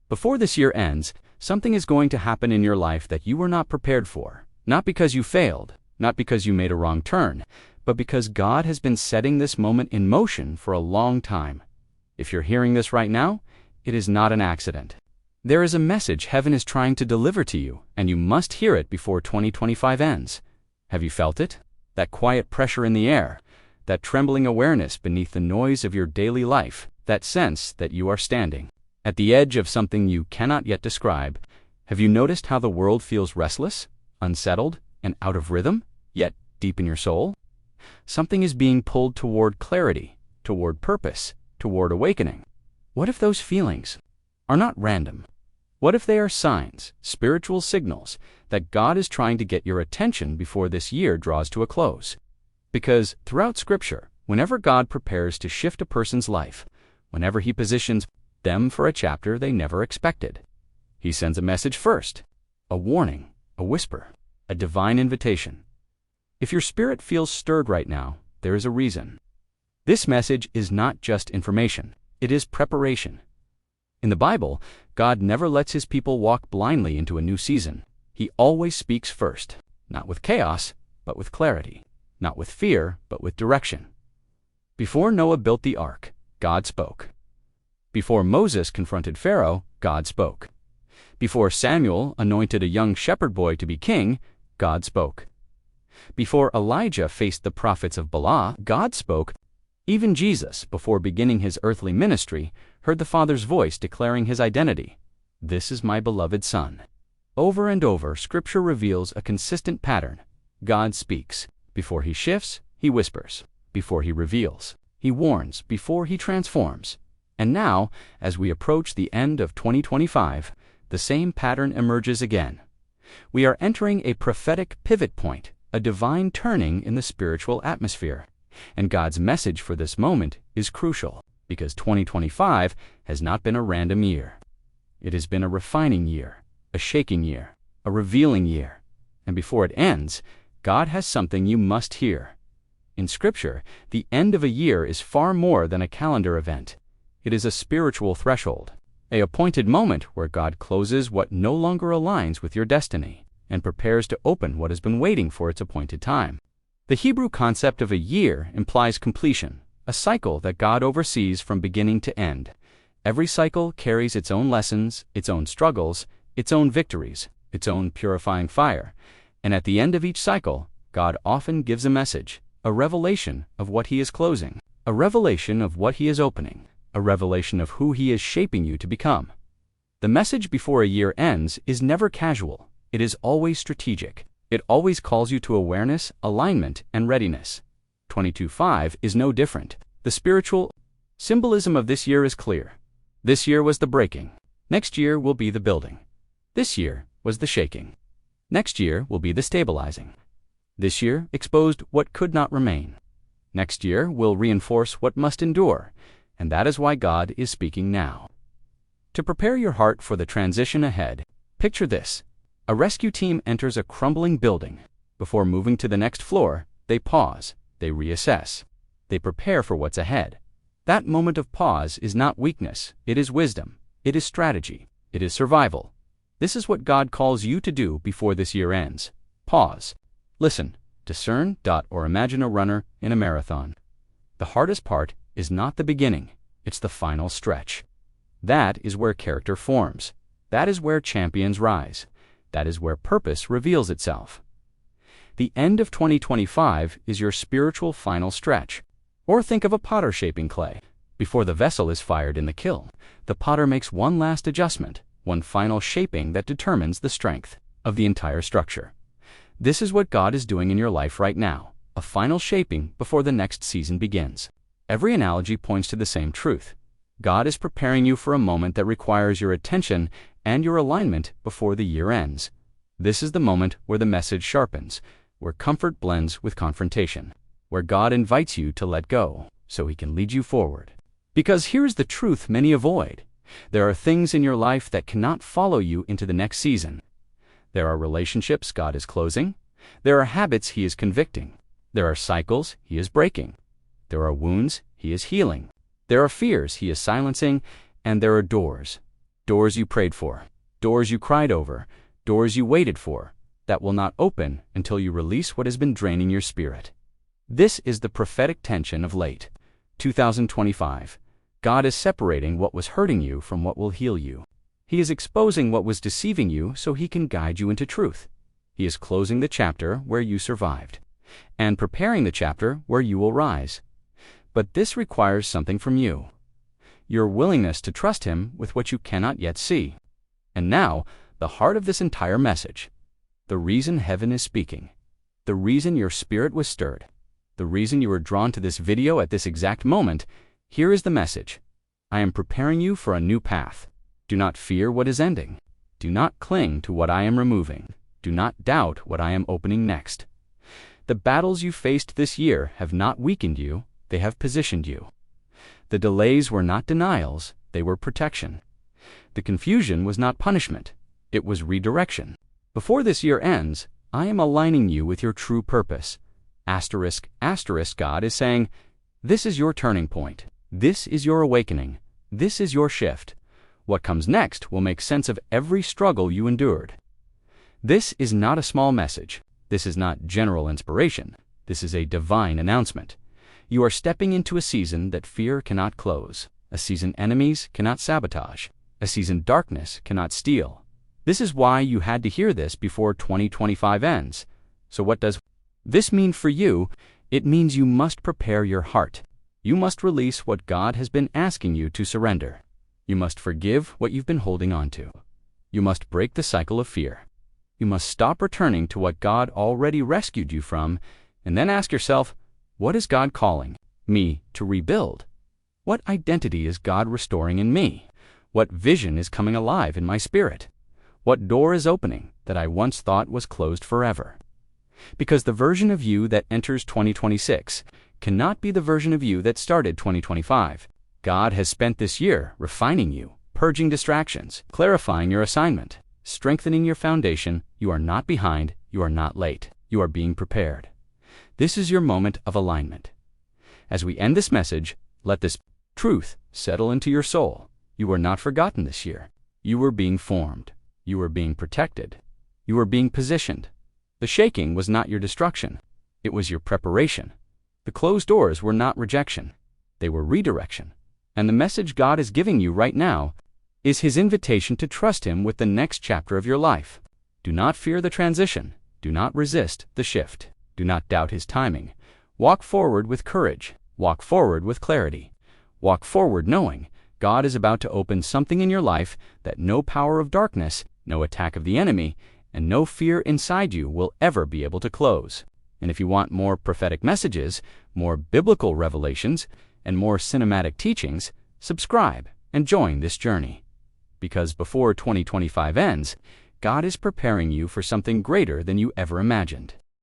Before this year ends, something is going to happen in your life that you were not prepared for. Not because you failed, not because you made a wrong turn, but because God has been setting this moment in motion for a long time. If you're hearing this right now, it is not an accident. There is a message heaven is trying to deliver to you, and you must hear it before 2025 ends. Have you felt it? That quiet pressure in the air, that trembling awareness beneath the noise of your daily life, that sense that you are standing at the edge of something you cannot yet describe. Have you noticed how the world feels restless, unsettled, and out of rhythm, yet deep in your soul? Something is being pulled toward clarity, toward purpose, toward awakening. What if those feelings are not random? What if they are signs, spiritual signals, that God is trying to get your attention before this year draws to a close? Because throughout Scripture, whenever God prepares to shift a person's life, whenever He positions them for a chapter they never expected, He sends a message first, a warning, a whisper, a divine invitation. If your spirit feels stirred right now, there is a reason. This message is not just information, it is preparation. In the Bible, God never lets His people walk blindly into a new season. He always speaks first, not with chaos, but with clarity, not with fear, but with direction. Before Noah built the ark, God spoke. Before Moses confronted Pharaoh, God spoke. Before Samuel anointed a young shepherd boy to be king, God spoke. Before Elijah faced the prophets of Baal, God spoke. Even Jesus, before beginning His earthly ministry, heard the Father's voice declaring His identity. This is my beloved Son. Over and over, Scripture reveals a consistent pattern. God speaks. Before He shifts, He whispers. Before He reveals, He warns. Before He transforms. And now, as we approach the end of 2025, the same pattern emerges again. We are entering a prophetic pivot point, a divine turning in the spiritual atmosphere. And God's message for this moment is crucial, because 2025 has not been a random year. It has been a refining year, a shaking year, a revealing year. And before it ends, God has something you must hear. In Scripture, the end of a year is far more than a calendar event. It is a spiritual threshold, an appointed moment where God closes what no longer aligns with your destiny and prepares to open what has been waiting for its appointed time. The Hebrew concept of a year implies completion, a cycle that God oversees from beginning to end. Every cycle carries its own lessons, its own struggles, its own victories, its own purifying fire. And at the end of each cycle, God often gives a message, a revelation of what He is closing, a revelation of what He is opening, a revelation of who He is shaping you to become. The message before a year ends is never casual. It is always strategic. It always calls you to awareness, alignment, and readiness. 22:5 is no different. The spiritual symbolism of this year is clear. This year was the breaking. Next year will be the building. This year was the shaking. Next year will be the stabilizing. This year exposed what could not remain. Next year will reinforce what must endure. And that is why God is speaking now. To prepare your heart for the transition ahead, picture this. A rescue team enters a crumbling building. Before moving to the next floor, they pause, they reassess, they prepare for what's ahead. That moment of pause is not weakness, it is wisdom, it is strategy, it is survival. This is what God calls you to do before this year ends. Pause, listen, discern, or imagine a runner in a marathon. The hardest part is not the beginning, it's the final stretch. That is where character forms. That is where champions rise. That is where purpose reveals itself. The end of 2025 is your spiritual final stretch. Or think of a potter shaping clay. Before the vessel is fired in the kiln, the potter makes one last adjustment, one final shaping that determines the strength of the entire structure. This is what God is doing in your life right now, a final shaping before the next season begins. Every analogy points to the same truth. God is preparing you for a moment that requires your attention and your alignment before the year ends. This is the moment where the message sharpens, where comfort blends with confrontation, where God invites you to let go so He can lead you forward. Because here's the truth many avoid. There are things in your life that cannot follow you into the next season. There are relationships God is closing. There are habits He is convicting. There are cycles He is breaking. There are wounds He is healing. There are fears He is silencing. And there are doors Doors you prayed for, doors you cried over, doors you waited for, that will not open until you release what has been draining your spirit. This is the prophetic tension of late 2025. God is separating what was hurting you from what will heal you. He is exposing what was deceiving you so He can guide you into truth. He is closing the chapter where you survived, and preparing the chapter where you will rise. But this requires something from you: your willingness to trust Him with what you cannot yet see. And now, the heart of this entire message. The reason heaven is speaking. The reason your spirit was stirred. The reason you were drawn to this video at this exact moment. Here is the message. I am preparing you for a new path. Do not fear what is ending. Do not cling to what I am removing. Do not doubt what I am opening next. The battles you faced this year have not weakened you, they have positioned you. The delays were not denials, they were protection. The confusion was not punishment, it was redirection. Before this year ends, I am aligning you with your true purpose. Asterisk, asterisk, God is saying, this is your turning point. This is your awakening. This is your shift. What comes next will make sense of every struggle you endured. This is not a small message. This is not general inspiration. This is a divine announcement. You are stepping into a season that fear cannot close, a season enemies cannot sabotage, a season darkness cannot steal. This is why you had to hear this before 2025 ends. So what does this mean for you? It means you must prepare your heart. You must release what God has been asking you to surrender. You must forgive what you've been holding on to. You must break the cycle of fear. You must stop returning to what God already rescued you from, and then ask yourself, what is God calling me to rebuild? What identity is God restoring in me? What vision is coming alive in my spirit? What door is opening that I once thought was closed forever? Because the version of you that enters 2026 cannot be the version of you that started 2025. God has spent this year refining you, purging distractions, clarifying your assignment, strengthening your foundation. You are not behind, you are not late, you are being prepared. This is your moment of alignment. As we end this message, let this truth settle into your soul. You were not forgotten this year. You were being formed. You were being protected. You were being positioned. The shaking was not your destruction. It was your preparation. The closed doors were not rejection. They were redirection. And the message God is giving you right now is His invitation to trust Him with the next chapter of your life. Do not fear the transition. Do not resist the shift. Do not doubt His timing. Walk forward with courage. Walk forward with clarity. Walk forward knowing God is about to open something in your life that no power of darkness, no attack of the enemy, and no fear inside you will ever be able to close. And if you want more prophetic messages, more biblical revelations, and more cinematic teachings, subscribe and join this journey. Because before 2025 ends, God is preparing you for something greater than you ever imagined.